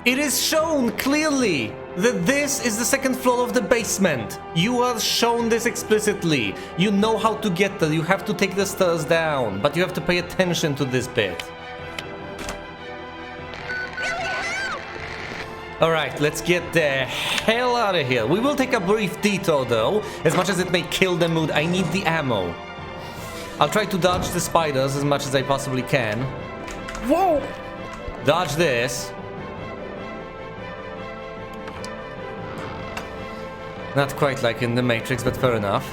It is shown clearly that this is the second floor of the basement. You are shown this explicitly. You know how to get there. You have to take the stairs down, but you have to pay attention to this bit. Alright, let's get the hell out of here. We will take a brief detour though, as much as it may kill the mood. I need the ammo. I'll try to dodge the spiders as much as I possibly can. Whoa! Dodge this. Not quite like in the Matrix, but fair enough.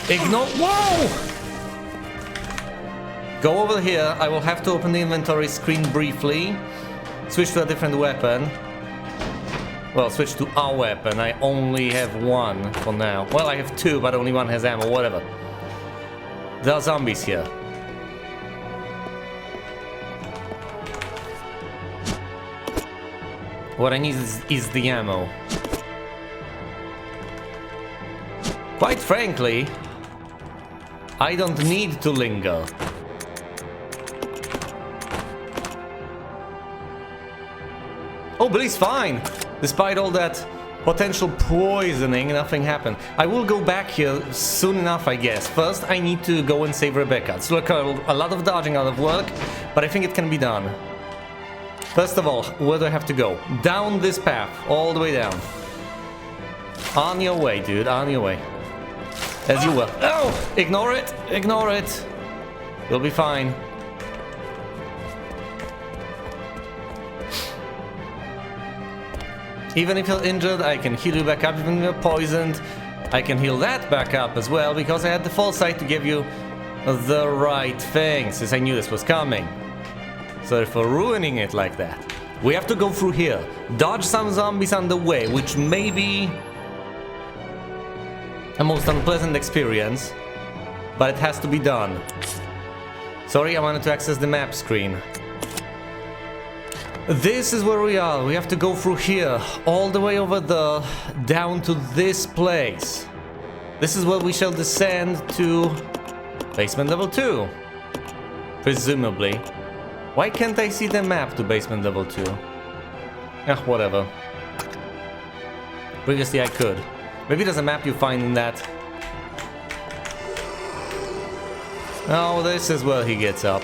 Ignore. Whoa! Go over here. I will have to open the inventory screen briefly. Switch to a different weapon. Well, switch to our weapon. I only have one for now. Well, I have two, but only one has ammo. Whatever. There are zombies here. What I need is the ammo. Quite frankly, I don't need to linger. Oh, Billy's fine! Despite all that potential poisoning, nothing happened. I will go back here soon enough, I guess. First, I need to go and save Rebecca. It's like a lot of dodging out of work, but I think it can be done. First of all, where do I have to go? Down this path, all the way down. On your way, dude, on your way. As you were. Oh! Ignore it! Ignore it! You'll be fine. Even if you're injured, I can heal you back up. Even if you're poisoned, I can heal that back up as well, because I had the foresight to give you the right thing, since I knew this was coming. Sorry for ruining it like that. We have to go through here. Dodge some zombies on the way, which may be a most unpleasant experience, but it has to be done. Sorry, I wanted to access the map screen. This is where we are. We have to go through here, all the way over there, down to this place. This is where we shall descend to basement level 2. Presumably. Why can't I see the map to basement level 2? Whatever. Previously I could. Maybe there's a map you find in that. Oh, this is where he gets up.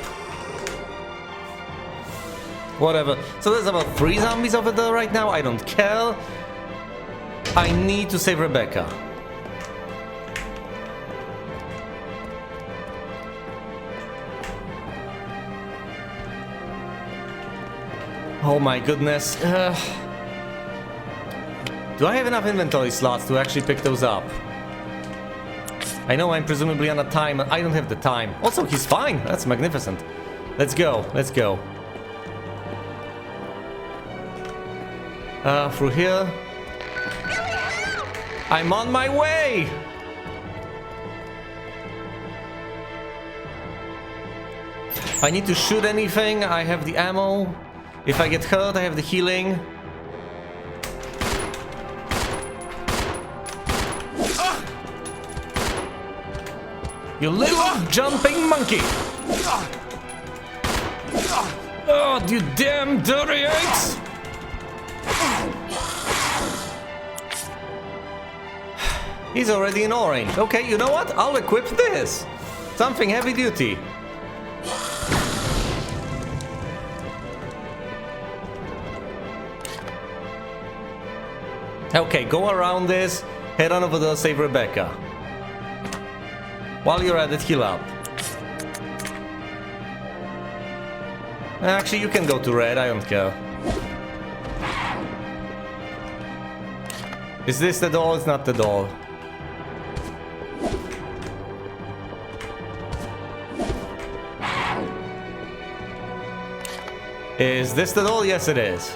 Whatever. So there's about 3 zombies over there right now. I don't care. I need to save Rebecca. Oh my goodness. Do I have enough inventory slots to actually pick those up? I know I'm presumably on a time. I don't have the time. Also, he's fine. That's magnificent. Let's go. Let's go. Through here. I'm on my way! I need to shoot anything. I have the ammo. If I get hurt, I have the healing. You little jumping monkey! Oh, you damn dirty eggs! He's already in orange. Okay, you know what? I'll equip this. Something heavy duty. Okay, go around this. Head on over there, save Rebecca. While you're at it, heal up. Actually, you can go to red. I don't care. Is this the door? It's not the door. Is this the door? Yes, it is.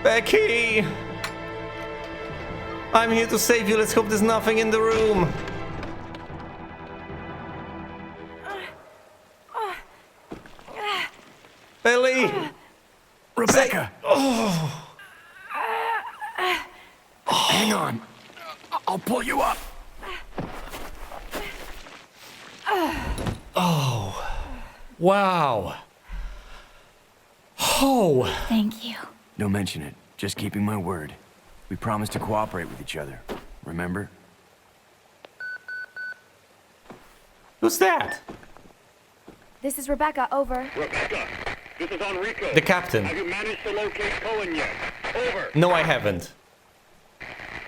Becky! I'm here to save you. Let's hope there's nothing in the room. Billy! Rebecca! Hang on. I'll pull you up. Oh. Wow. Oh! Thank you. Don't mention it. Just keeping my word. We promised to cooperate with each other. Remember? Who's that? This is Rebecca, over. Rebecca, this is Enrico. The captain. Have you managed to locate Cohen yet? Over. No, I haven't.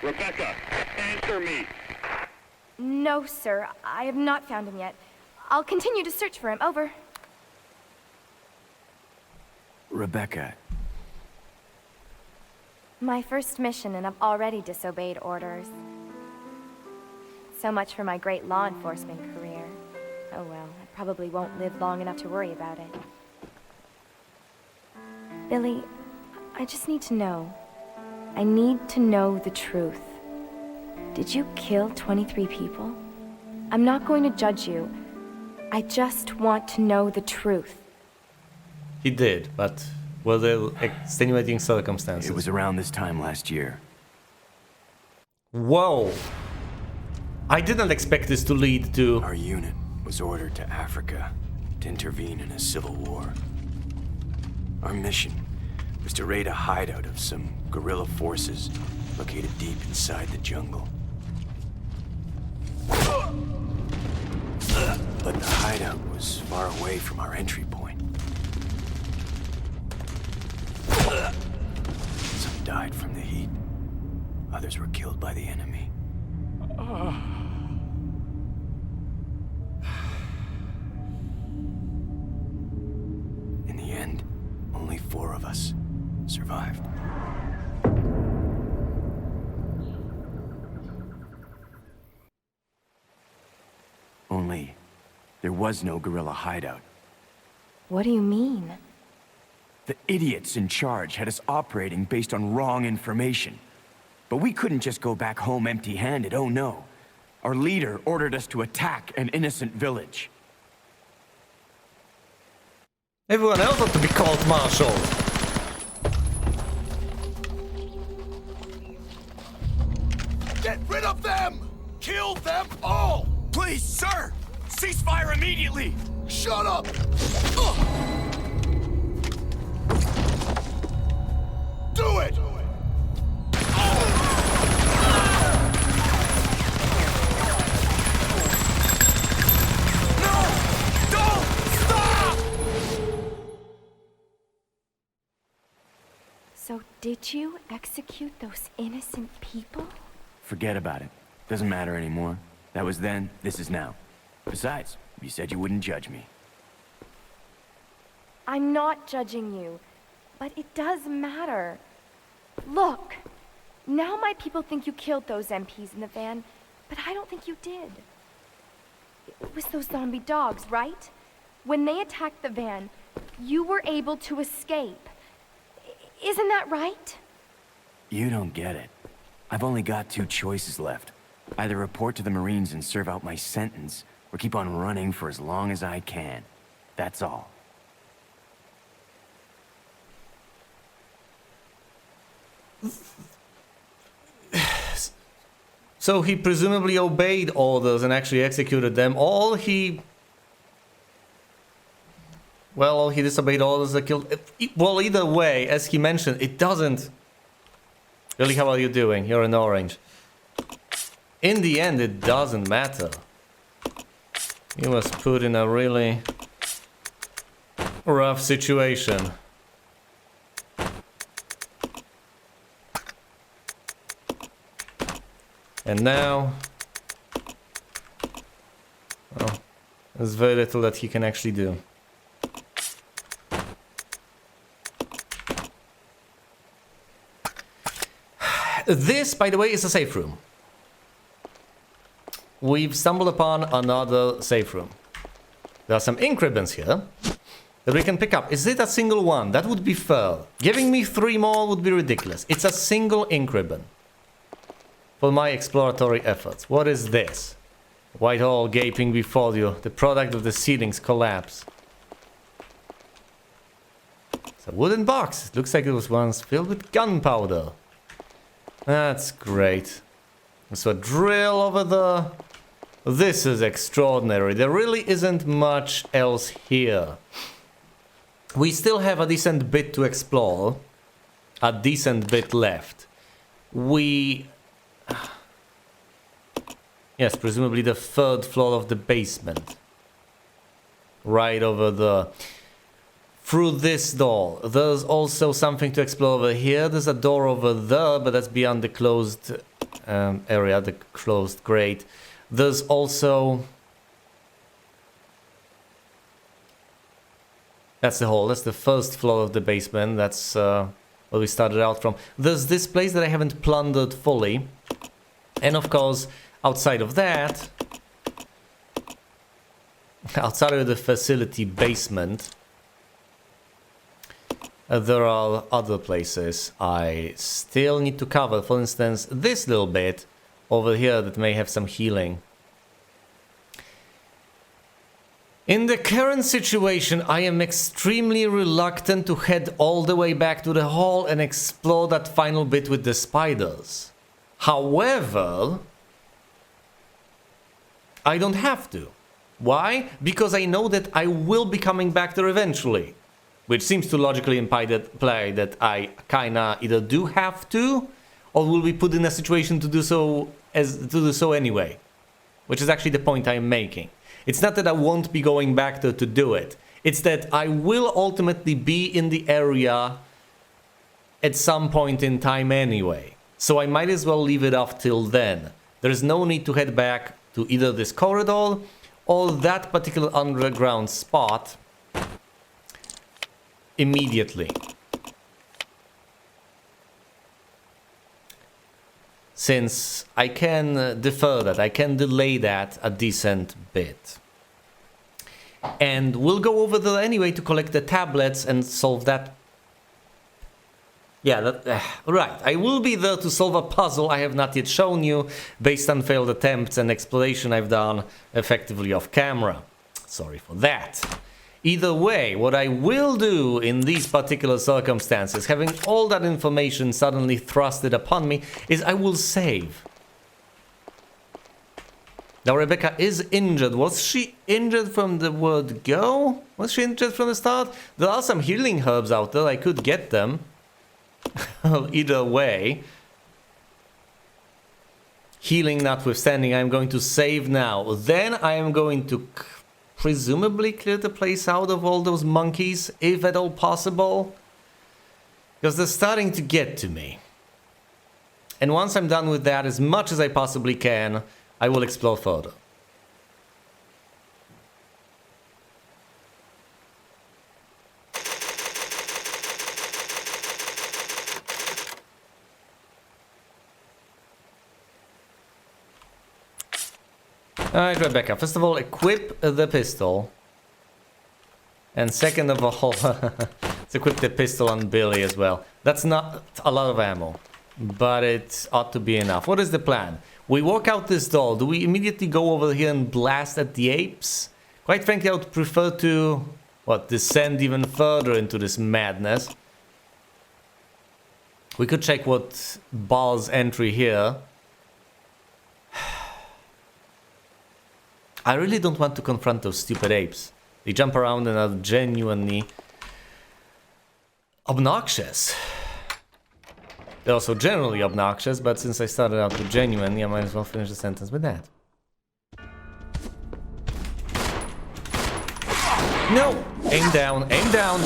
Rebecca, answer me. No, sir. I have not found him yet. I'll continue to search for him, over. Rebecca, My first mission, and I've already disobeyed orders. So much for my great law enforcement career. Oh well, I probably won't live long enough to worry about it. Billy, I just need to know. I need to know the truth. Did you kill 23 people? I'm not going to judge you. I just want to know the truth. He did, but were there extenuating circumstances? it was around this time last year. Whoa! I didn't expect this to lead to... Our unit was ordered to Africa to intervene in a civil war. Our mission was to raid a hideout of some guerrilla forces located deep inside the jungle. But the hideout was far away from our entry point. Some died from the heat. Others were killed by the enemy. In the end, only 4 of us survived. Only, there was no guerrilla hideout. What do you mean? The idiots in charge had us operating based on wrong information. But we couldn't just go back home empty-handed, oh no. Our leader ordered us to attack an innocent village. Everyone else ought to be called marshals. Get rid of them! Kill them all! Please, sir! Ceasefire immediately! Shut up! Do it! No! Don't! Stop! So did you execute those innocent people? Forget about it. Doesn't matter anymore. That was then, this is now. Besides, you said you wouldn't judge me. I'm not judging you, but it does matter. Look, now my people think you killed those MPs in the van, but I don't think you did. It was those zombie dogs, right? When they attacked the van, you were able to escape. Isn't that right? You don't get it. I've only got 2 choices left. Either report to the Marines and serve out my sentence, or keep on running for as long as I can. That's all. So he presumably obeyed orders and actually executed them. All he disobeyed orders that killed... Well, either way, as he mentioned, it doesn't... Really, how are you doing? You're in orange. In the end, it doesn't matter. He was put in a really rough situation. And now... well, there's very little that he can actually do. This, by the way, is a safe room. We've stumbled upon another safe room. There are some ink ribbons here that we can pick up. Is it a single one? That would be fair. Giving me 3 more would be ridiculous. It's a single ink ribbon for my exploratory efforts. What is this? White hole gaping before you, the product of the ceiling's collapse. It's a wooden box. It looks like it was once filled with gunpowder. That's great. So a drill over there. This is extraordinary. There really isn't much else here. We still have a decent bit to explore. A decent bit left. Yes, presumably the 3rd floor of the basement. Right over there. Through this door. There's also something to explore over here. There's a door over there, but that's beyond the closed area, the closed grate. There's also... That's the hole. That's the 1st floor of the basement. That's where we started out from. There's this place that I haven't plundered fully. And of course, outside of that... Outside of the facility basement... there are other places I still need to cover. For instance, this little bit over here that may have some healing. In the current situation, I am extremely reluctant to head all the way back to the hall and explore that final bit with the spiders. However, I don't have to. Why? Because I know that I will be coming back there eventually. Which seems to logically imply that I kinda either do have to, or will be put in a situation to do so anyway. Which is actually the point I'm making. It's not that I won't be going back there to do it. It's that I will ultimately be in the area at some point in time anyway. So I might as well leave it off till then. There's no need to head back to either this corridor or that particular underground spot immediately. Since I can defer that, I can delay that a decent bit. And we'll go over there anyway to collect the tablets and solve that. Yeah, right. I will be there to solve a puzzle I have not yet shown you, based on failed attempts and exploration I've done effectively off camera. Sorry for that. Either way, what I will do in these particular circumstances, having all that information suddenly thrusted upon me, is I will save. Now Rebecca is injured. Was she injured from the word go? Was she injured from the start? There are some healing herbs out there, I could get them. Either way. Healing notwithstanding, I'm going to save now. Then I am going to presumably clear the place out of all those monkeys, if at all possible. Because they're starting to get to me. And once I'm done with that, as much as I possibly can, I will explore further. Alright, Rebecca, first of all, equip the pistol. And second of all, let's equip the pistol on Billy as well. That's not a lot of ammo, but it ought to be enough. What is the plan? We walk out this door. Do we immediately go over here and blast at the apes? Quite frankly, I would prefer to, descend even further into this madness. We could check what bars entry here. I really don't want to confront those stupid apes. They jump around and are genuinely obnoxious. They're also generally obnoxious, but since I started out with genuinely, I might as well finish the sentence with that. No! Aim down, aim down!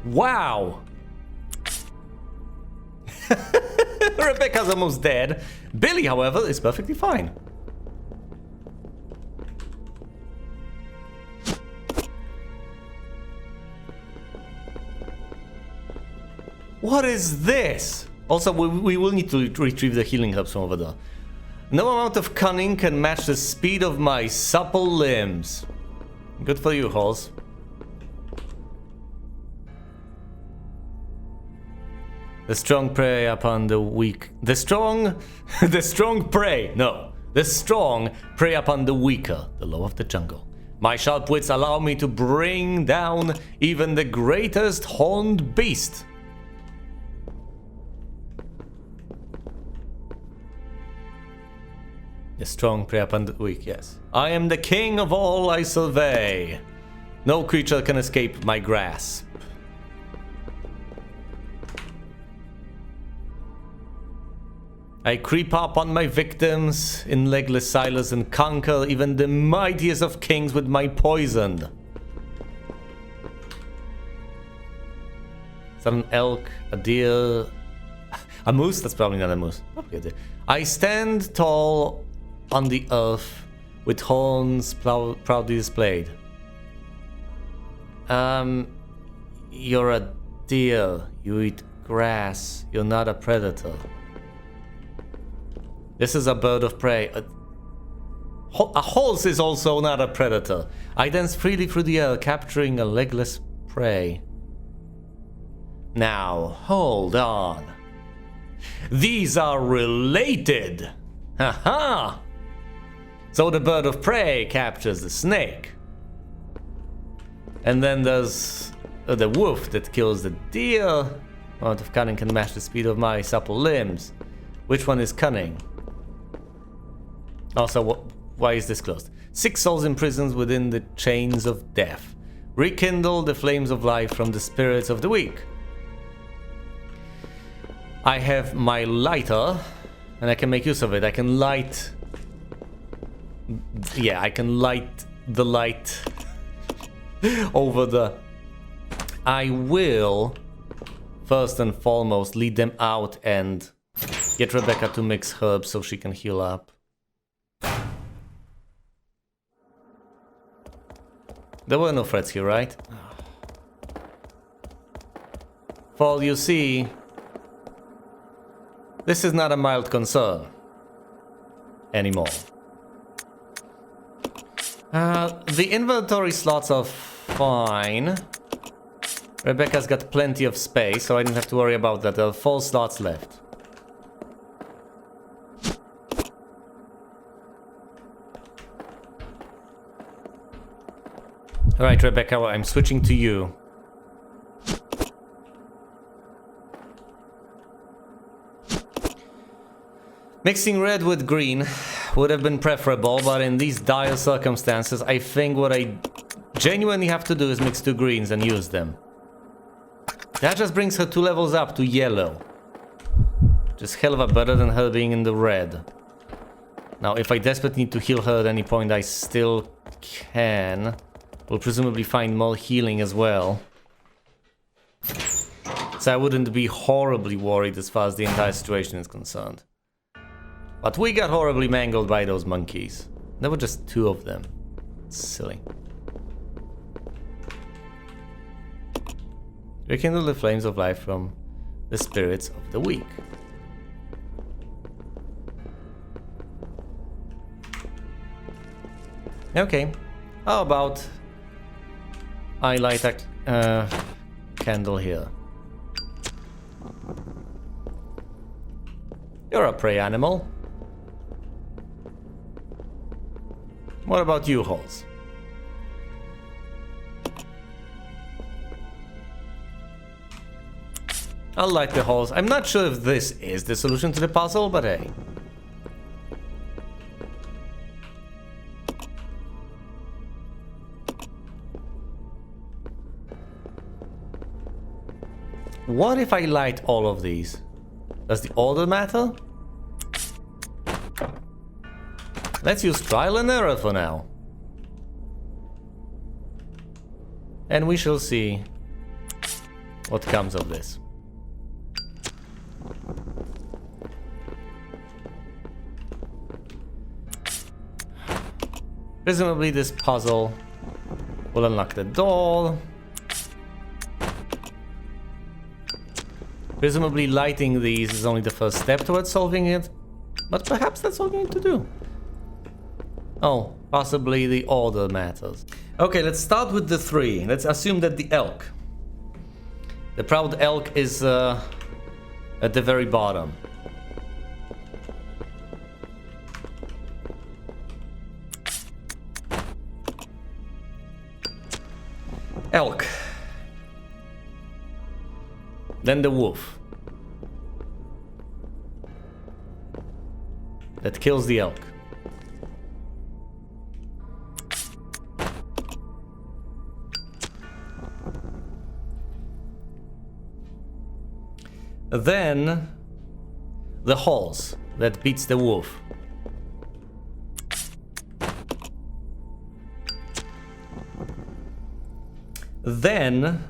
Wow! Rebecca's almost dead. Billy, however, is perfectly fine. What is this? Also, we will need to retrieve the healing herbs from over there. No amount of cunning can match the speed of my supple limbs. Good for you, Halls. The strong prey upon the weak. The strong prey. No. The strong prey upon the weaker. The law of the jungle. My sharp wits allow me to bring down even the greatest horned beast. The strong prey upon the weak, yes. I am the king of all I survey. No creature can escape my grasp. I creep up on my victims in legless silence and conquer even the mightiest of kings with my poison. Is that an elk? A deer? A moose? That's probably not a moose. Probably a deer. I stand tall on the earth with horns proudly displayed. You're a deer. You eat grass. You're not a predator. This is a bird of prey. A horse is also not a predator. I dance freely through the air, capturing a legless prey. Now, hold on. These are related. Haha! So the bird of prey captures the snake. And then there's the wolf that kills the deer. Amount of cunning can match the speed of my supple limbs. Which one is cunning? Also, why is this closed? 6 souls imprisoned within the chains of death. Rekindle the flames of life from the spirits of the weak. I have my lighter, and I can make use of it. I can light... Yeah, I can light the light over the... I will, first and foremost, lead them out and get Rebecca to mix herbs so she can heal up. There were no threats here, right? Fall, you see, this is not a mild concern anymore. The inventory slots are fine. Rebecca's got plenty of space, so I didn't have to worry about that. There are 4 slots left. Alright, Rebecca, well, I'm switching to you. Mixing red with green would have been preferable, but in these dire circumstances, I think what I genuinely have to do is mix 2 greens and use them. That just brings her 2 levels up to yellow. Just hell of a better than her being in the red. Now, if I desperately need to heal her at any point, I still can. We'll presumably find more healing as well. So I wouldn't be horribly worried as far as the entire situation is concerned. But we got horribly mangled by those monkeys. There were just 2 of them. Silly. Rekindle the flames of life from the spirits of the weak. Okay. How about I light a candle here? You're a prey animal. What about you, Halls? I'll light the Halls. I'm not sure if this is the solution to the puzzle, but hey. What if I light all of these? Does the order matter? Let's use trial and error for now. And we shall see what comes of this. Presumably this puzzle will unlock the door. Presumably lighting these is only the first step towards solving it, but perhaps that's all we need to do. Oh, possibly the order matters. Okay, let's start with the 3. Let's assume that the elk. The proud elk is at the very bottom. Elk. Then the wolf. That kills the elk. Then the horse that beats the wolf. Then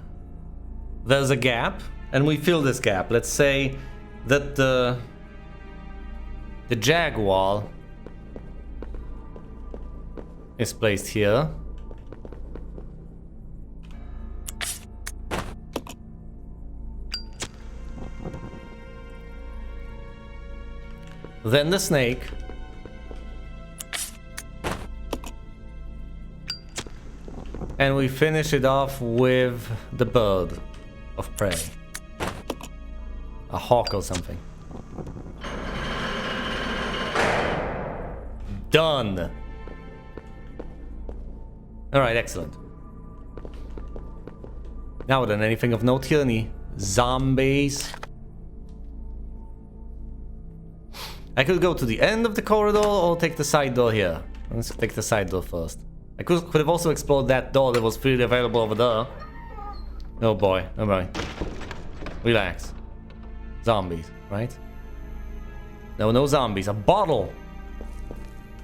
there's a gap, and we fill this gap. Let's say that the jaguar is placed here. Then the snake. And we finish it off with the bird of prey. A hawk or something. Done. Alright, excellent. Now then, anything of note here? Any zombies? I could go to the end of the corridor or take the side door here. Let's take the side door first. I could have also explored that door that was freely available over there. Oh boy, alright. Relax. Zombies, right? No, no zombies. A bottle!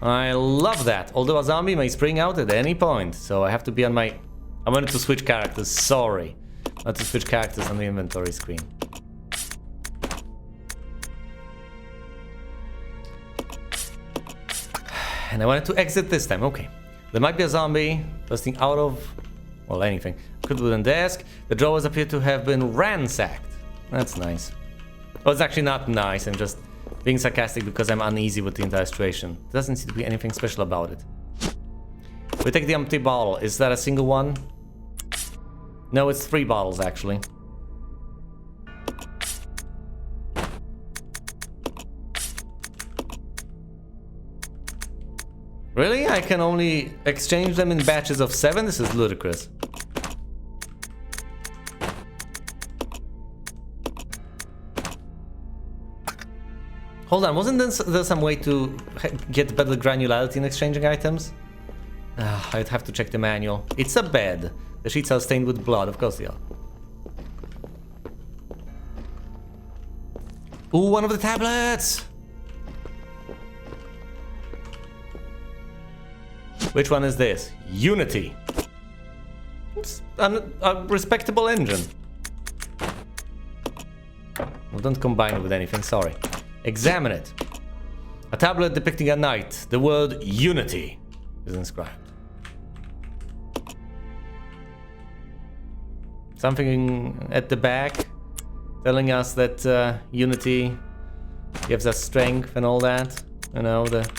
I love that. Although a zombie may spring out at any point, so I have to be on my... I wanted to switch characters, sorry. Not to switch characters on the inventory screen. And I wanted to exit this time, okay. There might be a zombie busting out of, well, anything. Could wooden desk. The drawers appear to have been ransacked. That's nice. Well, it's actually not nice. I'm just being sarcastic because I'm uneasy with the entire situation. There doesn't seem to be anything special about it. We take the empty bottle. Is that a single one? No, it's 3 bottles actually. Really? I can only exchange them in batches of 7? This is ludicrous. Hold on, wasn't there some way to get better granularity in exchanging items? I'd have to check the manual. It's a bed. The sheets are stained with blood, of course they are. Ooh, one of the tablets! Which one is this? Unity. It's a respectable engine. Well, don't combine it with anything, sorry. Examine it. A tablet depicting a knight. The word Unity is inscribed. Something at the back telling us that Unity gives us strength and all that. You know, the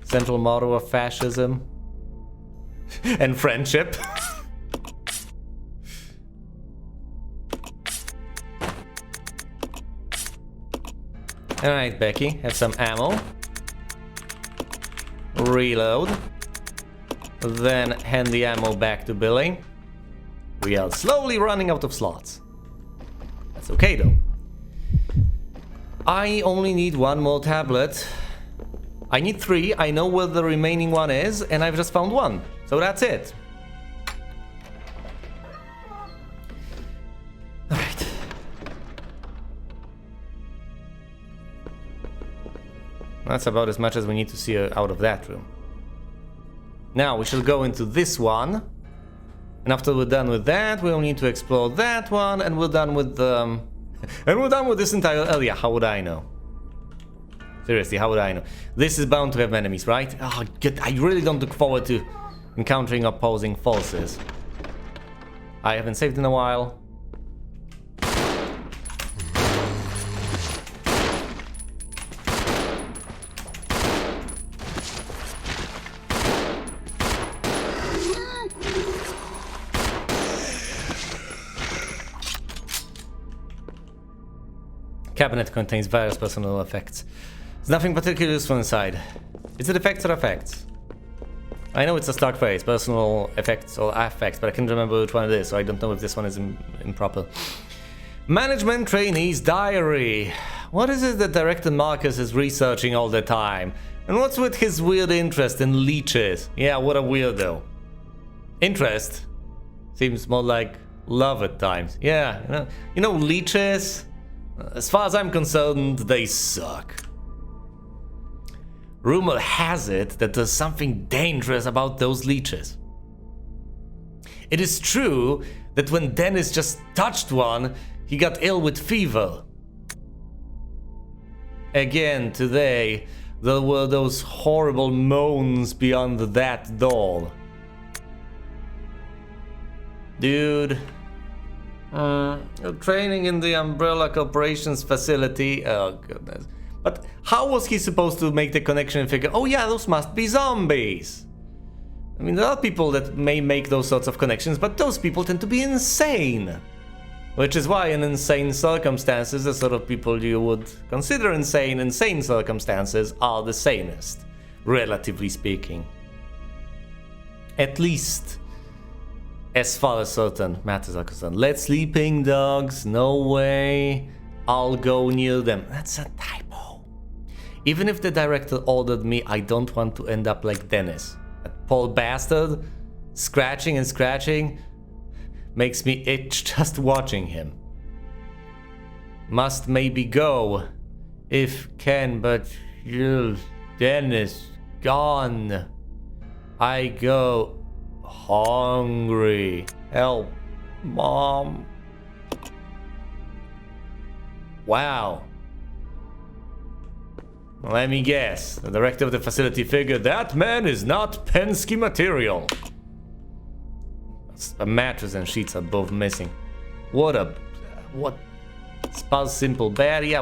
central motto of fascism. And friendship. Alright, Becky, have some ammo. Reload. Then hand the ammo back to Billy. We are slowly running out of slots. That's okay though. I only need 1 more tablet. I need 3, I know where the remaining one is, and I've just found 1. So that's it. Alright. That's about as much as we need to see out of that room. Now we shall go into this one. And after we're done with that, we'll need to explore that one, and we're done with the... and we're done with this entire area. How would I know? Seriously, how would I know? This is bound to have enemies, right? Oh, I really don't look forward to encountering opposing forces. I haven't saved in a while. Cabinet contains various personal effects. There's nothing particularly useful inside. Is it effects or effects? I know it's a stock phrase, personal effects or affects, but I can't remember which one it is, so I don't know if this one is improper. Management trainee's diary. What is it that Director Marcus is researching all the time? And what's with his weird interest in leeches? Yeah, what a weirdo. Interest? Seems more like love at times. Yeah, you know leeches? As far as I'm concerned, they suck. Rumor has it that there's something dangerous about those leeches. It is true that when Dennis just touched one, he got ill with fever. Again, today, there were those horrible moans beyond that door. Dude. Training in the Umbrella Corporation's facility. Oh, goodness. But how was he supposed to make the connection and figure, oh yeah, those must be zombies? I mean, there are people that may make those sorts of connections, but those people tend to be insane. Which is why in insane circumstances, the sort of people you would consider insane circumstances are the sanest, relatively speaking. At least, as far as certain matters are concerned. Let sleeping dogs, no way, I'll go near them. That's a typo. Even if the director ordered me, I don't want to end up like Dennis. That poor bastard, scratching and scratching, makes me itch just watching him. Must maybe go, if can, but you, Dennis, gone. I go hungry. Help, Mom. Wow. Let me guess. The director of the facility figured that man is not Penske material. A mattress and sheets are both missing. What spouse simple bad? Yeah,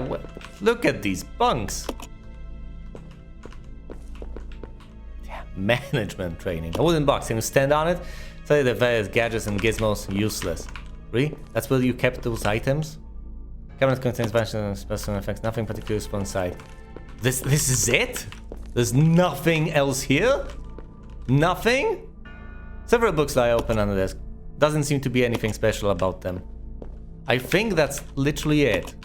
look at these bunks. Yeah, management training. A wooden box, can you stand on it? Say the various gadgets and gizmos useless. Really? That's where you kept those items? Cabinet contains bunch of special effects, nothing particularly useful inside. This is it? There's nothing else here? Nothing? Several books lie open on the desk. Doesn't seem to be anything special about them. I think that's literally it.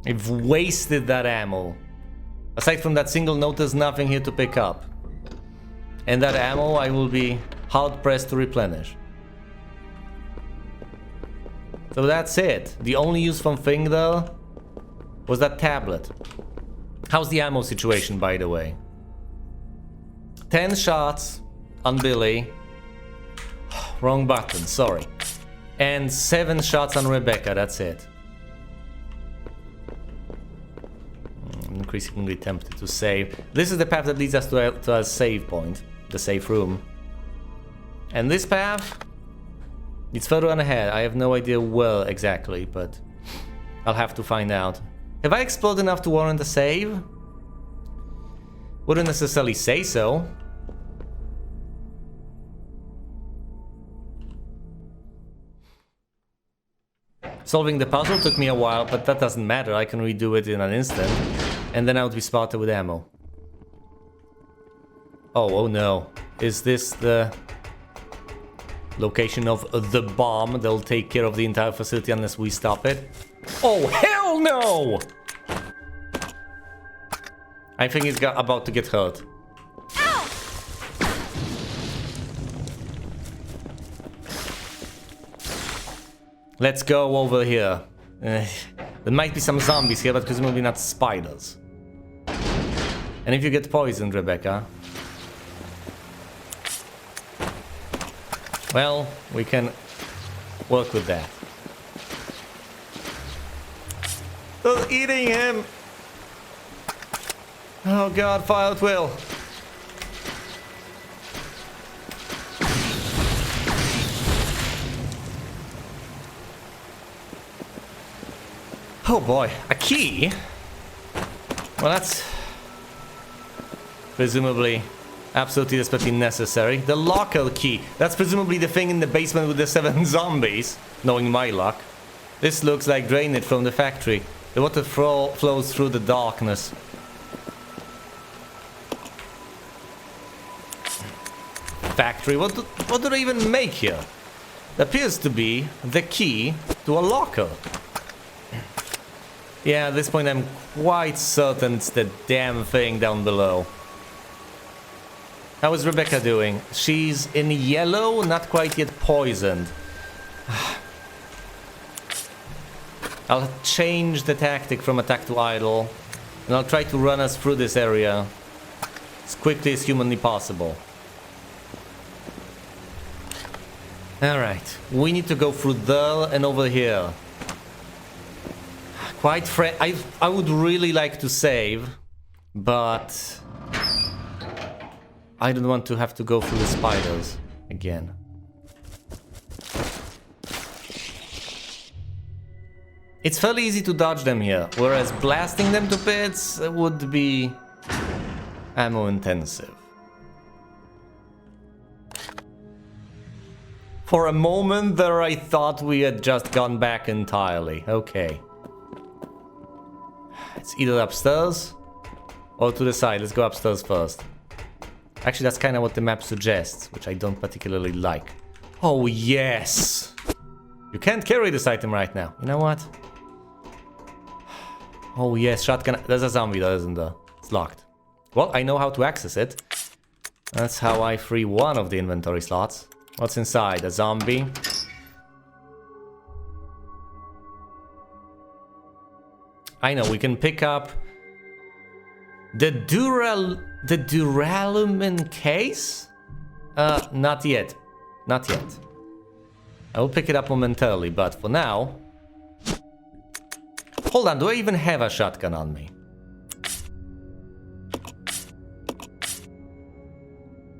I've wasted that ammo. Aside from that single note, there's nothing here to pick up. And that ammo I will be hard-pressed to replenish. So that's it. The only useful thing though was that tablet. How's the ammo situation, by the way? 10 shots on Billy. Wrong button, sorry. And 7 shots on Rebecca, that's it. I'm increasingly tempted to save. This is the path that leads us to a save point. The safe room. And this path? It's further on ahead. I have no idea where exactly, but I'll have to find out. Have I explored enough to warrant a save? Wouldn't necessarily say so. Solving the puzzle took me a while, but that doesn't matter. I can redo it in an instant. And then I would be spotted with ammo. Oh no. Is this the location of the bomb? They'll take care of the entire facility unless we stop it. Oh, hell no! I think he's about to get hurt. Ow! Let's go over here. There might be some zombies here, but presumably not spiders. And if you get poisoned, Rebecca... well, we can work with that. They're eating him! Oh god, fire at will. Oh boy, a key? Well, that's presumably absolutely desperately necessary. The locker key. That's presumably the thing in the basement with the 7 zombies, knowing my luck. This looks like drainage from the factory. The water flows through the darkness. factory? What do they even make here? It appears to be the key to a locker. Yeah, at this point I'm quite certain it's the damn thing down below. How is Rebecca doing? She's in yellow, not quite yet poisoned. I'll change the tactic from attack to idle, and I'll try to run us through this area as quickly as humanly possible. Alright, we need to go through there and over here. Quite I would really like to save, but I don't want to have to go through the spiders again. It's fairly easy to dodge them here, whereas blasting them to bits would be ammo intensive. For a moment there I thought we had just gone back entirely. Okay. It's either upstairs or to the side. Let's go upstairs first. Actually, that's kind of what the map suggests, which I don't particularly like. Oh, yes! You can't carry this item right now. You know what? Oh, yes, shotgun. There's a zombie there, isn't there? It's locked. Well, I know how to access it. That's how I free one of the inventory slots. What's inside? A zombie? I know, we can pick up the duralumin case? Not yet. Not yet. I will pick it up momentarily, but for now... Hold on, do I even have a shotgun on me?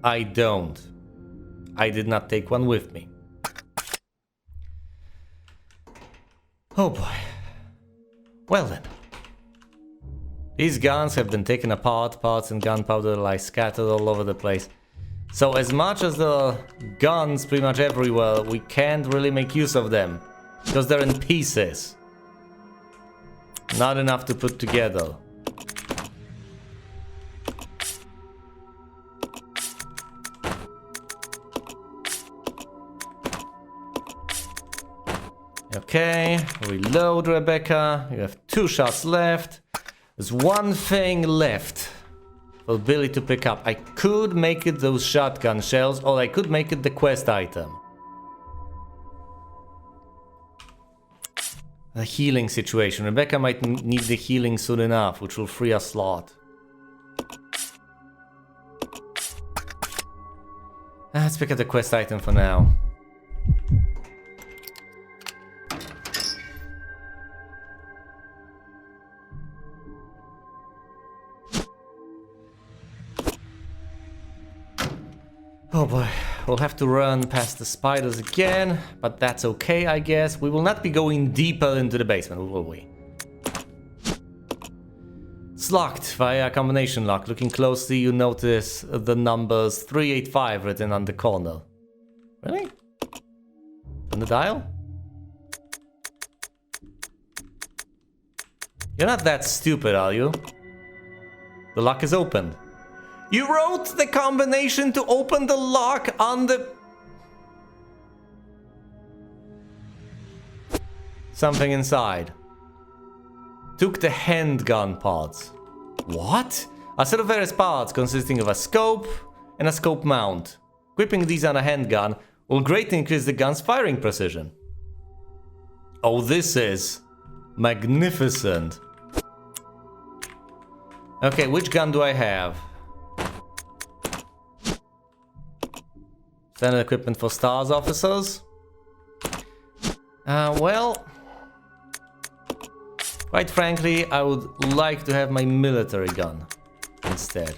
I don't. I did not take one with me. Oh boy. Well then. These guns have been taken apart, parts and gunpowder lie scattered all over the place. So as much as there are guns pretty much everywhere, we can't really make use of them. Because they're in pieces. Not enough to put together. Okay, reload, Rebecca. You have 2 shots left. There's one thing left for Billy to pick up. I could make it those shotgun shells, or I could make it the quest item. A healing situation. Rebecca might need the healing soon enough, which will free a slot. Let's pick up the quest item for now. Oh boy, we'll have to run past the spiders again, but that's okay, I guess. We will not be going deeper into the basement, will we? It's locked via a combination lock. Looking closely, you notice the numbers 385 written on the corner. Really? On the dial? You're not that stupid, are you? The lock is open. You wrote the combination to open the lock on the... Something inside. Took the handgun parts. What? A set of various parts consisting of a scope and a scope mount. Equipping these on a handgun will greatly increase the gun's firing precision. Oh, this is magnificent. Okay, which gun do I have? Standard equipment for STARS officers? Well... Quite frankly, I would like to have my military gun instead.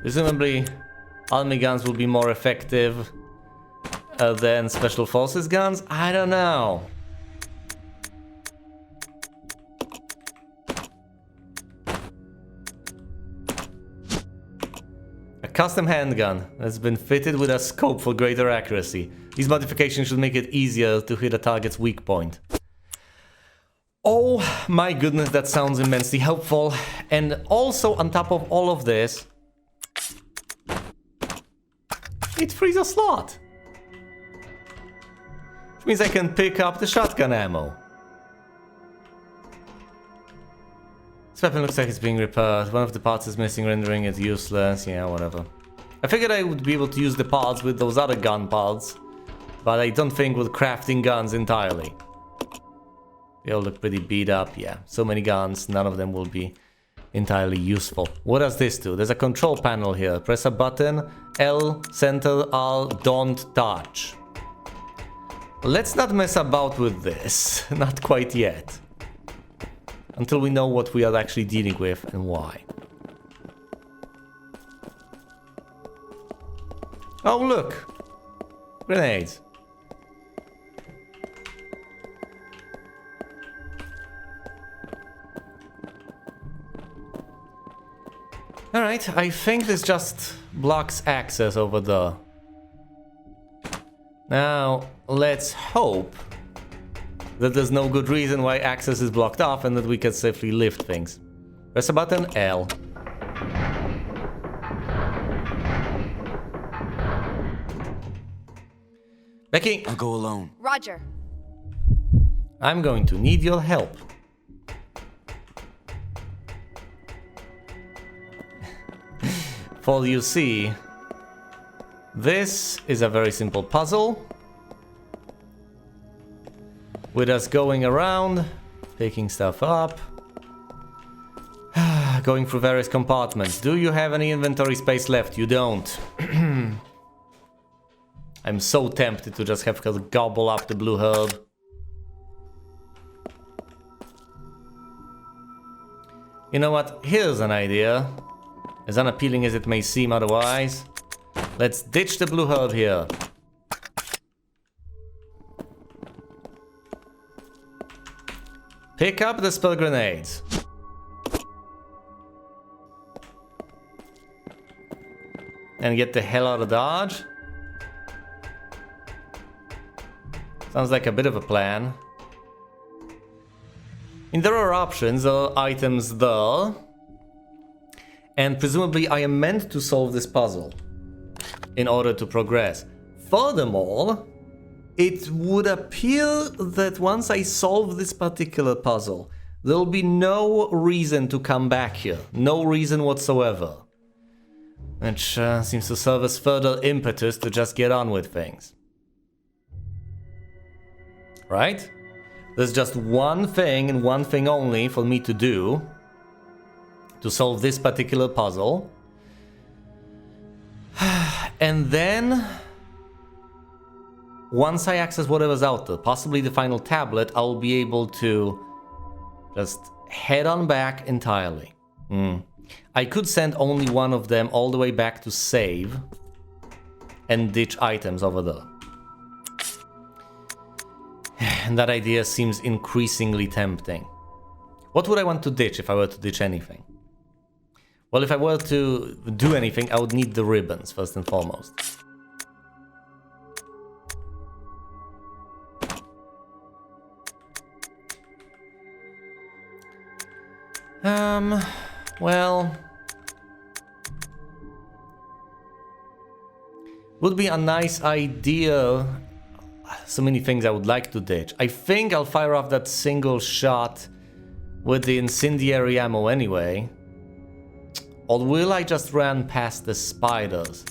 Presumably, army guns will be more effective than special forces guns? I don't know. Custom handgun has been fitted with a scope for greater accuracy. These modifications should make it easier to hit a target's weak point. Oh my goodness, that sounds immensely helpful. And also on top of all of this, It frees a slot. Which means I can pick up the shotgun ammo. This weapon looks like it's being repaired. One of the parts is missing, rendering it useless. Yeah, whatever. I figured I would be able to use the parts with those other gun parts, but I don't think with crafting guns entirely. They all look pretty beat up, yeah. So many guns, none of them will be entirely useful. What does this do? There's a control panel here. Press a button, L, center, R, don't touch. Let's not mess about with this. Not quite yet. Until we know what we are actually dealing with and why. Oh, look! Grenades. Alright, I think this just blocks access over there. Now, let's hope that there's no good reason why access is blocked off and that we can safely lift things. Press a button, L. Becky! I'll go alone. Roger. I'm going to need your help. For you see, this is a very simple puzzle. With us going around, picking stuff up, going through various compartments. Do you have any inventory space left? You don't. I'm so tempted to just have her gobble up the blue herb. You know what? Here's an idea. As unappealing as it may seem otherwise. Let's ditch the blue herb here. Pick up the spell grenades. And get the hell out of Dodge. Sounds like a bit of a plan. I mean, there are options, items there. And presumably I am meant to solve this puzzle in order to progress. Furthermore, it would appear that once I solve this particular puzzle, there'll be no reason to come back here. No reason whatsoever. Which seems to serve as further impetus to just get on with things. Right? There's just one thing and one thing only for me to do to solve this particular puzzle. And then, once I access whatever's out there, possibly the final tablet, I'll be able to just head on back entirely. I could send only one of them all the way back to save and ditch items over there. And that idea seems increasingly tempting. What would I want to ditch if I were to ditch anything? Well, if I were to do anything, I would need the ribbons, first and foremost. Well... would be a nice idea. So many things I would like to ditch. I think I'll fire off that single shot with the incendiary ammo anyway. Or will I just run past the spiders?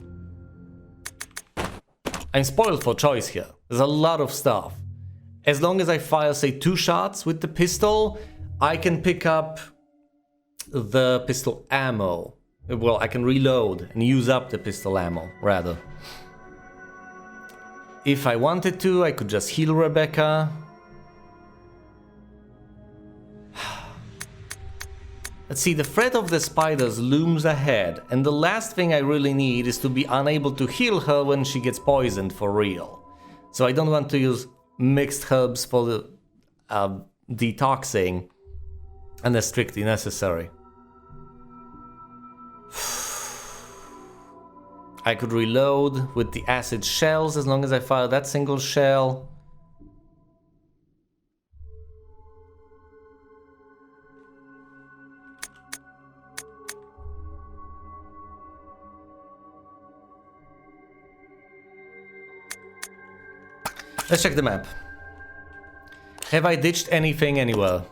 I'm spoiled for choice here. There's a lot of stuff. As long as I fire, say, 2 shots with the pistol, I can pick up the pistol ammo. Well, I can reload and use up the pistol ammo, rather. If I wanted to, I could just heal Rebecca. Let's see, the threat of the spiders looms ahead, and the last thing I really need is to be unable to heal her when she gets poisoned for real. So I don't want to use mixed herbs for the detoxing unless strictly necessary. I could reload with the acid shells as long as I fire that single shell. Let's check the map. Have I ditched anything anywhere?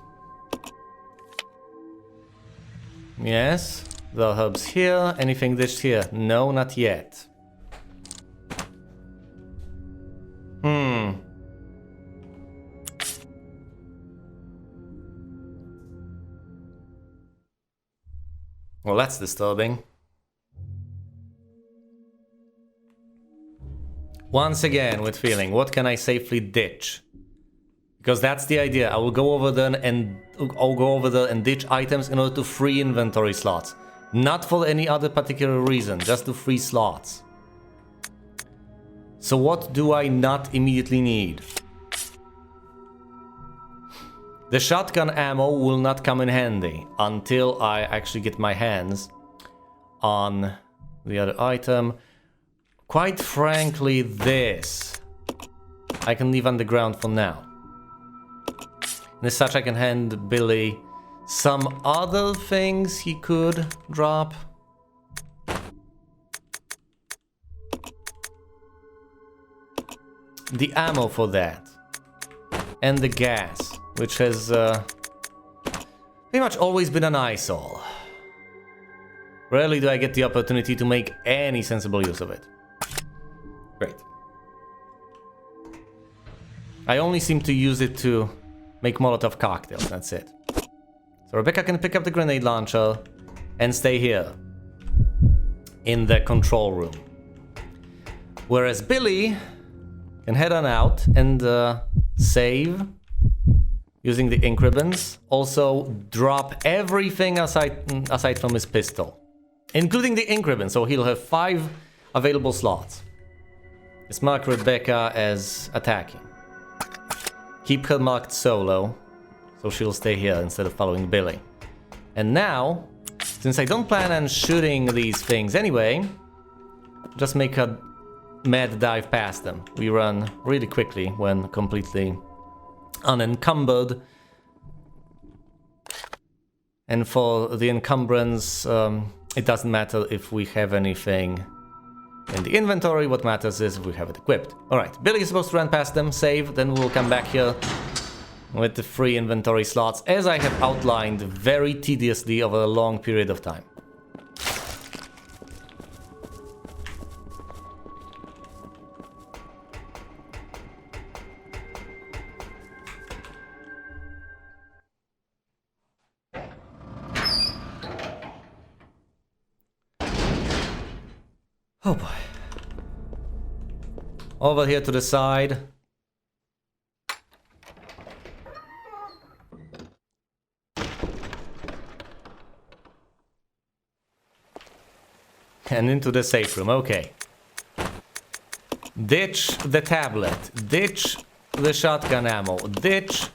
Yes. The hub's here. Anything ditched here? No, not yet. Well, that's disturbing. Once again, with feeling, what can I safely ditch? Because that's the idea. I will go over there and ditch items in order to free inventory slots. Not for any other particular reason, just to free slots. So what do I not immediately need? The shotgun ammo will not come in handy until I actually get my hands on the other item. Quite frankly, this I can leave underground for now. And as such, I can hand Billy some other things he could drop. The ammo for that. And the gas, which has pretty much always been an eyesore. Rarely do I get the opportunity to make any sensible use of it. Great. I only seem to use it to make Molotov cocktails, that's it. So Rebecca can pick up the grenade launcher and stay here in the control room. Whereas Billy can head on out and save using the ink ribbons. Also drop everything aside from his pistol, including the ink ribbon, so he'll have 5 available slots. Let's mark Rebecca as attacking. Keep her marked solo, so she'll stay here instead of following Billy. And now, since I don't plan on shooting these things anyway, just make a mad dive past them. We run really quickly when completely unencumbered. And for the encumbrance, it doesn't matter if we have anything in the inventory. What matters is if we have it equipped. Alright, Billy is supposed to run past them, save, then we'll come back here with the free inventory slots, as I have outlined very tediously over a long period of time. Oh boy. Over here to the side. And into the safe room, okay. Ditch the tablet. Ditch the shotgun ammo. Ditch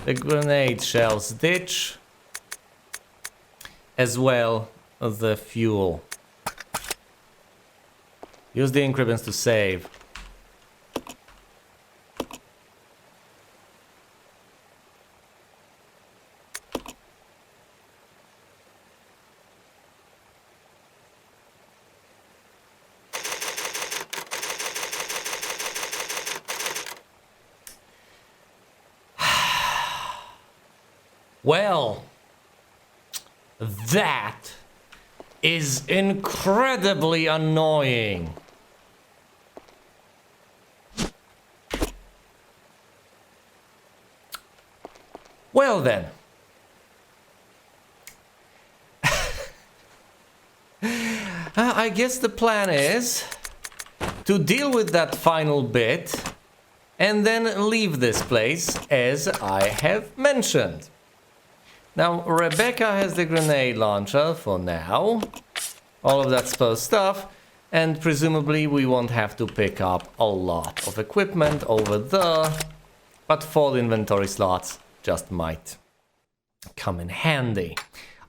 the grenade shells. Ditch as well the fuel. Use the ink ribbons to save. Well, that is incredibly annoying. Well then. I guess the plan is to deal with that final bit and then leave this place as I have mentioned. Now, Rebecca has the grenade launcher for now. All of that spare stuff. And presumably we won't have to pick up a lot of equipment over there. But 4 inventory slots just might come in handy.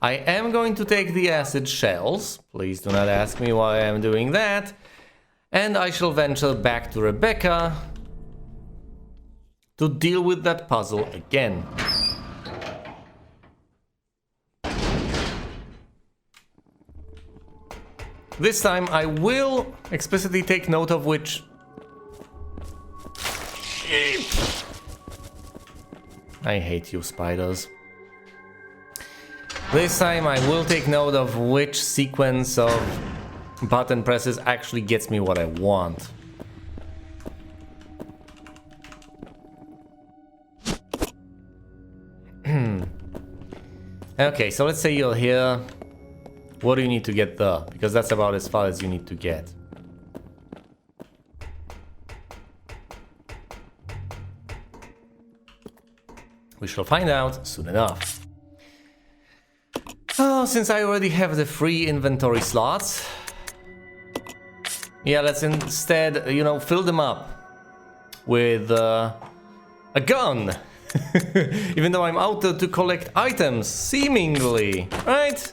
I am going to take the acid shells. Please do not ask me why I am doing that. And I shall venture back to Rebecca to deal with that puzzle again. This time I will explicitly take note of which I hate you, spiders. This time I will take note of which sequence of button presses actually gets me what I want. Okay, so let's say you're here. What do you need to get there? Because that's about as far as you need to get. We shall find out soon enough. Oh, since I already have the free inventory slots, yeah, let's instead, you know, fill them up with a gun. Even though I'm out there to collect items, seemingly, right?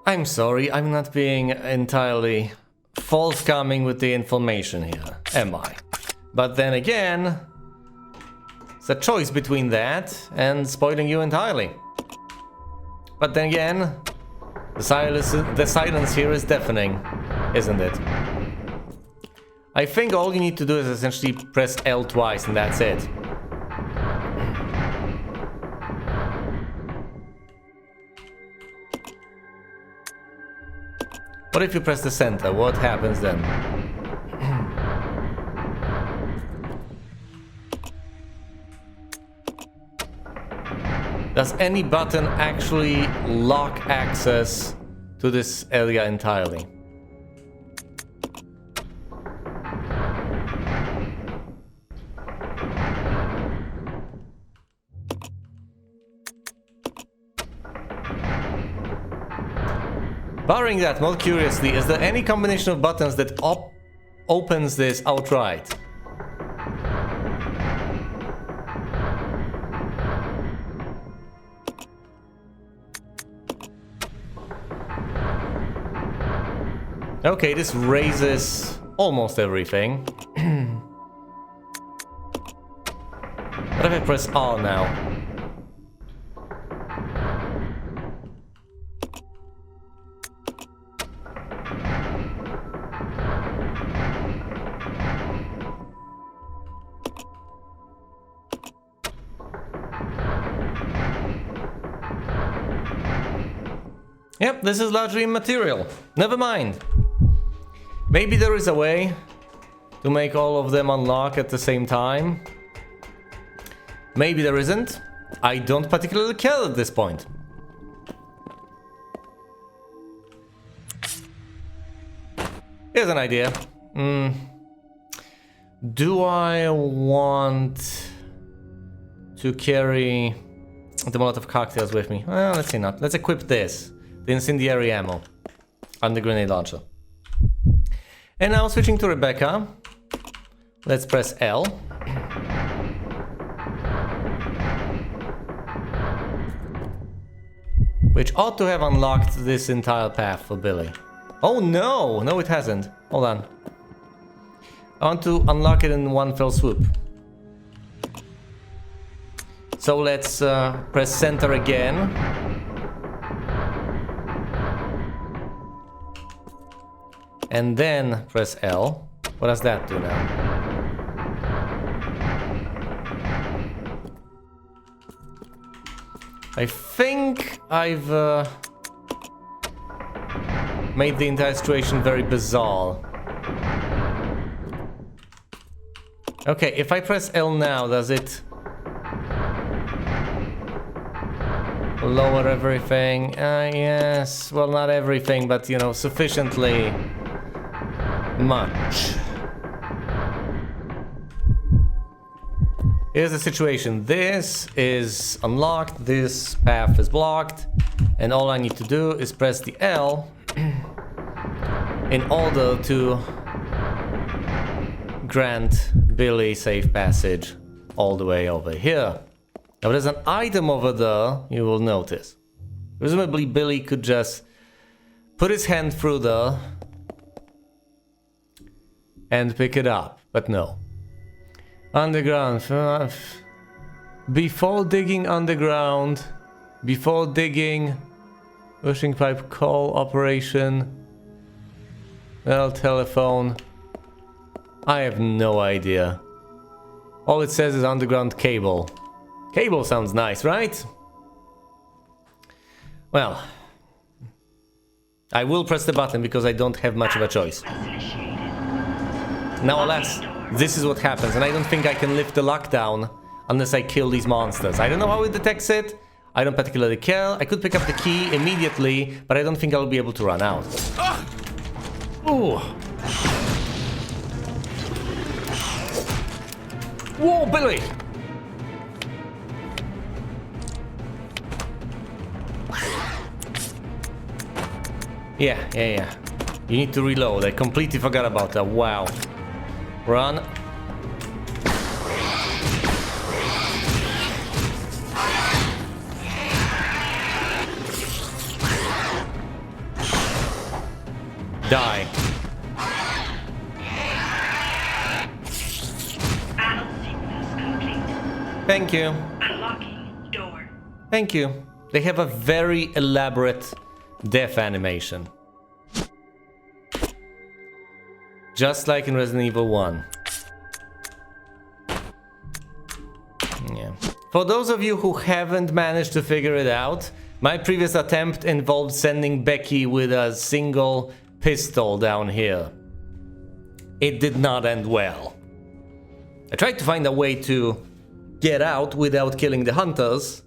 I'm sorry, I'm not being entirely forthcoming with the information here, am I? But then again, it's a choice between that and spoiling you entirely. But then again, the silence here is deafening, isn't it? I think all you need to do is essentially press L twice and that's it. What if you press the center? What happens then? Does any button actually lock access to this area entirely? Barring that, more curiously, is there any combination of buttons that opens this outright? Okay, this raises almost everything. What if I press R now? Yep, this is largely immaterial. Never mind. Maybe there is a way to make all of them unlock at the same time. Maybe there isn't. I don't particularly care at this point. Here's an idea. Do I want to carry the Molotov cocktails with me? Well, let's see not. Let's equip this. The incendiary ammo. And the grenade launcher. And now switching to Rebecca. Let's press L. Which ought to have unlocked this entire path for Billy. Oh no! No, it hasn't. Hold on. I want to unlock it in one fell swoop. So let's press center again. And then press L. What does that do now? I think I've made the entire situation very bizarre. Okay, if I press L now, does it lower everything? Yes, well, not everything, but you know, sufficiently much. Here's the situation. This is unlocked, this path is blocked, and all I need to do is press the L in order to grant Billy safe passage all the way over here. Now there's an item over there, you will notice. Presumably Billy could just put his hand through there and pick it up, but no. Underground. Before digging underground, before digging washing pipe coal operation. Well, telephone. I have no idea. All it says is underground cable. Cable sounds nice, right? Well, I will press the button because I don't have much of a choice. Now, alas, this is what happens, and I don't think I can lift the lockdown unless I kill these monsters. I don't know how it detects it. I don't particularly care. I could pick up the key immediately, but I don't think I'll be able to run out. Ooh. Whoa, Billy! Yeah. You need to reload. I completely forgot about that. Wow. Run. Die. Thank you. Unlocking door. Thank you. They have a very elaborate death animation. Just like in Resident Evil 1. Yeah. For those of you who haven't managed to figure it out, my previous attempt involved sending Becky with a single pistol down here. It did not end well. I tried to find a way to get out without killing the hunters.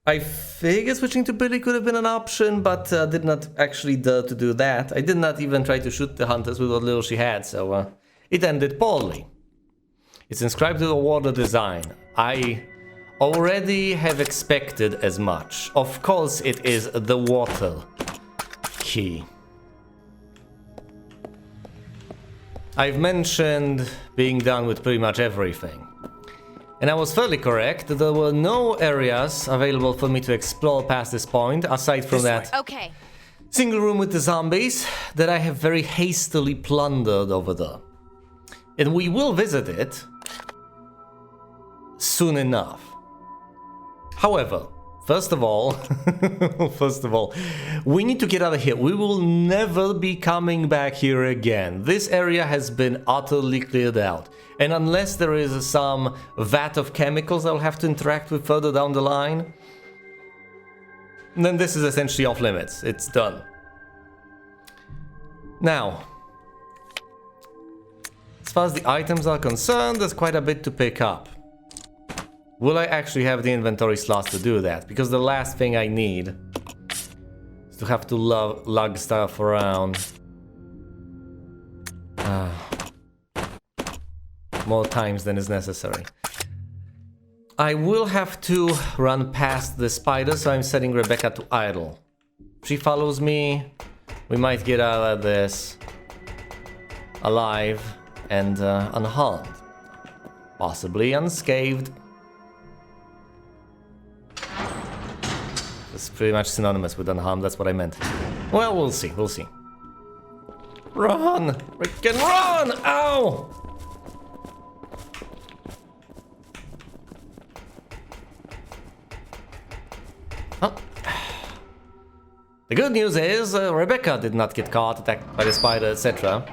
I figured switching to Billy could have been an option, but did not actually dare to do that. I did not even try to shoot the hunters with what little she had, so it ended poorly. It's inscribed to the water design. I already have expected as much. Of course it is the water key. I've mentioned being done with pretty much everything. And I was fairly correct. There were no areas available for me to explore past this point, aside from that Okay. single room with the zombies that I have very hastily plundered over there. And we will visit it soon enough. However, first of all, we need to get out of here. We will never be coming back here again. This area has been utterly cleared out. And unless there is some vat of chemicals I'll have to interact with further down the line, then this is essentially off limits. It's done. Now, as far as the items are concerned, there's quite a bit to pick up. Will I actually have the inventory slots to do that? Because the last thing I need is to have to lug stuff around. More times than is necessary. I will have to run past the spider, so I'm setting Rebecca to idle. If she follows me, we might get out of this alive and unharmed. Possibly unscathed. It's pretty much synonymous with unharmed, that's what I meant. Well, we'll see. Run! Freaking run! Ow! Huh. The good news is Rebecca did not get caught, attacked by the spider, etc.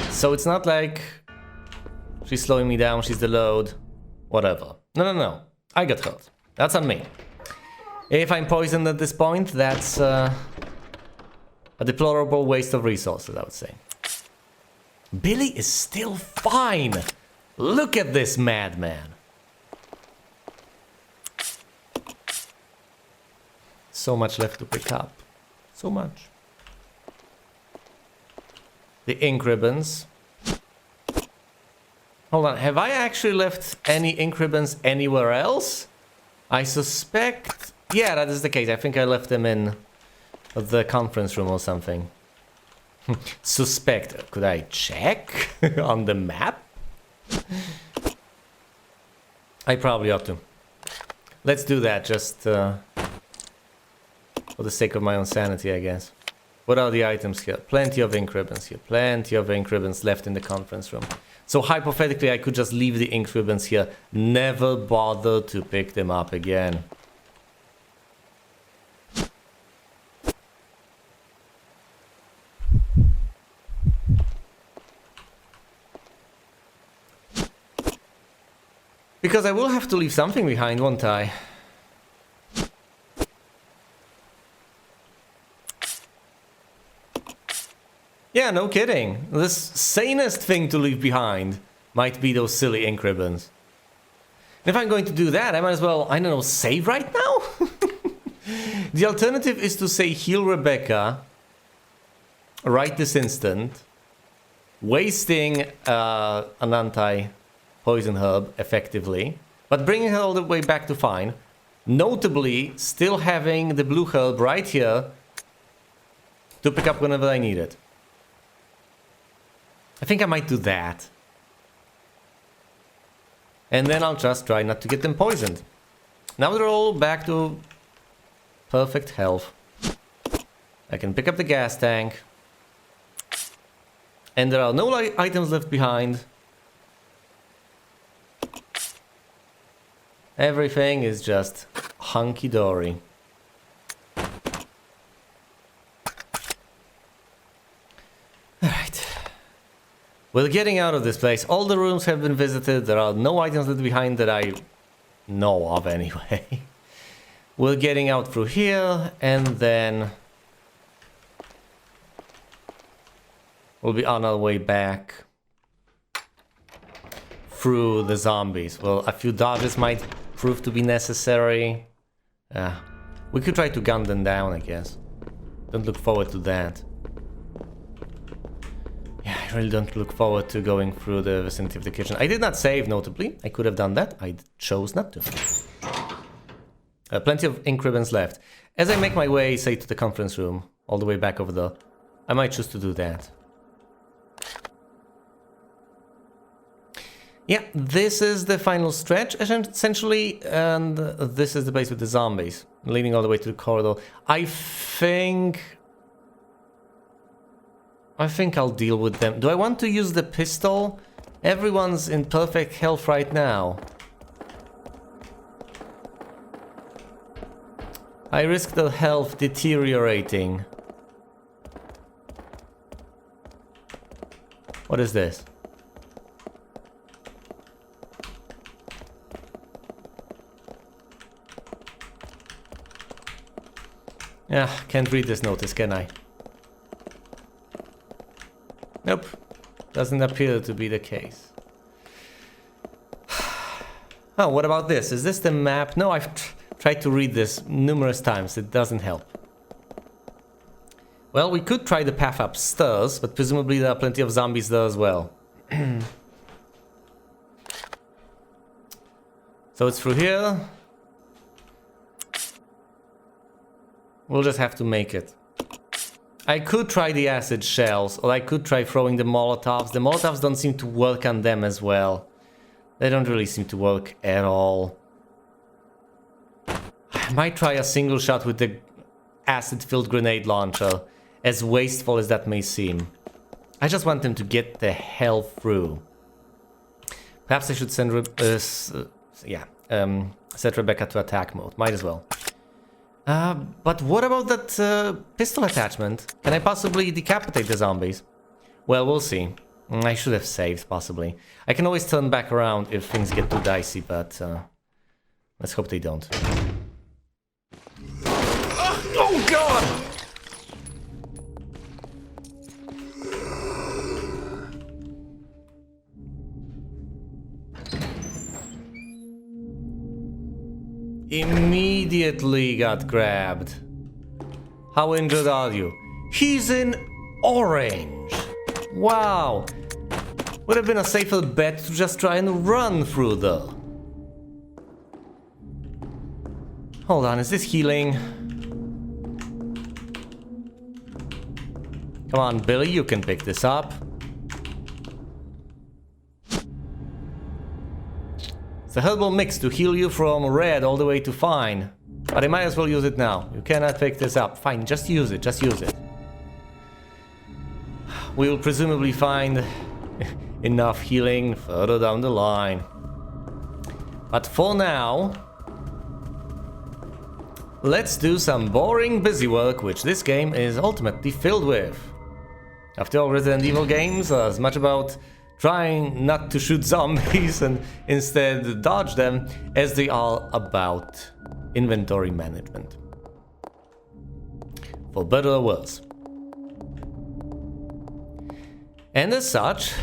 So it's not like she's slowing me down, she's the load, whatever. No. I got hurt. That's on me. If I'm poisoned at this point, that's a deplorable waste of resources, I would say. Billy is still fine. Look at this madman. So much left to pick up. So much. The ink ribbons. Hold on, have I actually left any ink ribbons anywhere else? I suspect... Yeah, that is the case. I think I left them in the conference room or something. Suspect. Could I check on the map? I probably ought to. Let's do that, just for the sake of my own sanity, I guess. What are the items here? Plenty of ink ribbons here. Plenty of ink ribbons left in the conference room. So hypothetically, I could just leave the ink ribbons here. Never bother to pick them up again. Because I will have to leave something behind, won't I? Yeah, no kidding. The sanest thing to leave behind might be those silly ink ribbons. And if I'm going to do that, I might as well, I don't know, save right now? The alternative is to say heal Rebecca right this instant, wasting an anti-poison herb effectively, but bringing her all the way back to fine. Notably, still having the blue herb right here to pick up whenever I need it. I think I might do that. And then I'll just try not to get them poisoned. Now they're all back to perfect health. I can pick up the gas tank. And there are no items left behind. Everything is just hunky-dory. Alright. We're getting out of this place. All the rooms have been visited. There are no items left behind that I know of anyway. We're getting out through here, and then we'll be on our way back through the zombies. Well, a few dodges might prove to be necessary. We could try to gun them down, I guess. Don't look forward to that. Yeah, I really don't look forward to going through the vicinity of the kitchen. I did not save, notably. I could have done that. I chose not to. Plenty of ink ribbons left. As I make my way, say, to the conference room, all the way back over there, I might choose to do that. Yeah, this is the final stretch, essentially, and this is the place with the zombies, leading all the way to the corridor. I think I'll deal with them. Do I want to use the pistol? Everyone's in perfect health right now. I risk their health deteriorating. What is this? Yeah, can't read this notice, can I? Nope, doesn't appear to be the case. Oh, what about this? Is this the map? No, I've tried to read this numerous times, it doesn't help. Well, we could try the path upstairs, but presumably there are plenty of zombies there as well. So it's through here. We'll just have to make it. I could try the acid shells, or I could try throwing the Molotovs. The Molotovs don't seem to work on them as well. They don't really seem to work at all. I might try a single shot with the acid-filled grenade launcher, as wasteful as that may seem. I just want them to get the hell through. Perhaps I should send set Rebecca to attack mode. Might as well. But what about that pistol attachment? Can I possibly decapitate the zombies? Well, we'll see. I should have saved, possibly. I can always turn back around if things get too dicey, but let's hope they don't. Oh god! Immediately got grabbed. How injured are you? He's in orange. Wow. Would have been a safer bet to just try and run through though. Hold on, is this healing? Come on, Billy, you can pick this up. It's a herbal mix to heal you from red all the way to fine. But I might as well use it now. You cannot pick this up. Fine, just use it, just use it. We will presumably find enough healing further down the line. But for now, let's do some boring busy work, which this game is ultimately filled with. After all, Resident Evil games are as much about trying not to shoot zombies and instead dodge them, as they are about inventory management. For better or worse. And as such,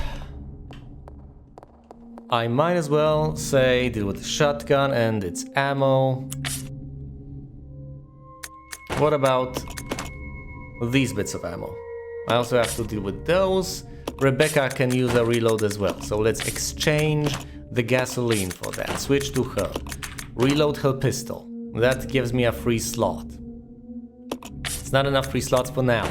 I might as well say deal with the shotgun and its ammo. What about these bits of ammo? I also have to deal with those. Rebecca can use a reload as well, so let's exchange the gasoline for that. Switch to her. Reload her pistol. That gives me a free slot. It's not enough free slots for now,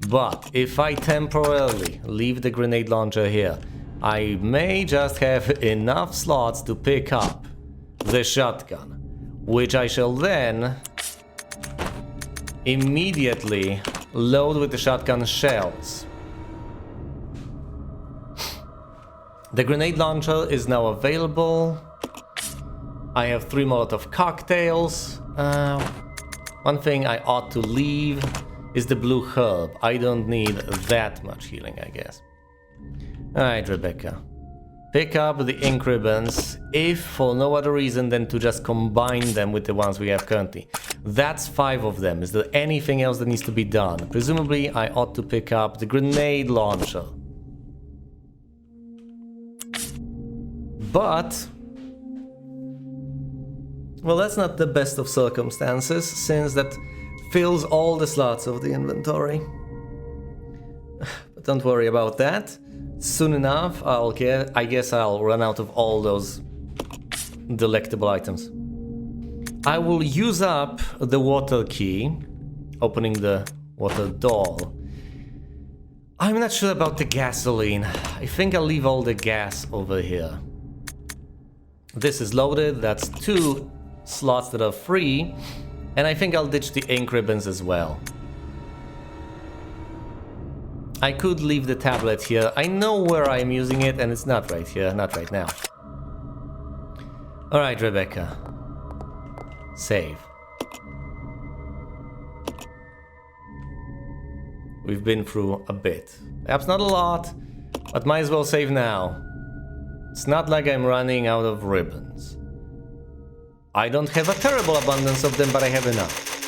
but if I temporarily leave the grenade launcher here, I may just have enough slots to pick up the shotgun, which I shall then immediately load with the shotgun shells. The grenade launcher is now available. I have 3 Molotov cocktails. One thing I ought to leave is the blue herb. I don't need that much healing, I guess. Alright, Rebecca. Pick up the ink ribbons, if for no other reason than to just combine them with the ones we have currently. That's 5 of them. Is there anything else that needs to be done? Presumably, I ought to pick up the grenade launcher. But well, that's not the best of circumstances, since that fills all the slots of the inventory. But don't worry about that. Soon enough, I guess I'll run out of all those delectable items. I will use up the water key, opening the water door. I'm not sure about the gasoline. I think I'll leave all the gas over here. This is loaded, that's 2 slots that are free, and I think I'll ditch the ink ribbons as well. I could leave the tablet here. I know where I'm using it, and it's not right here, not right now. Alright, Rebecca. Save. We've been through a bit. Perhaps not a lot, but might as well save now. It's not like I'm running out of ribbons. I don't have a terrible abundance of them, but I have enough.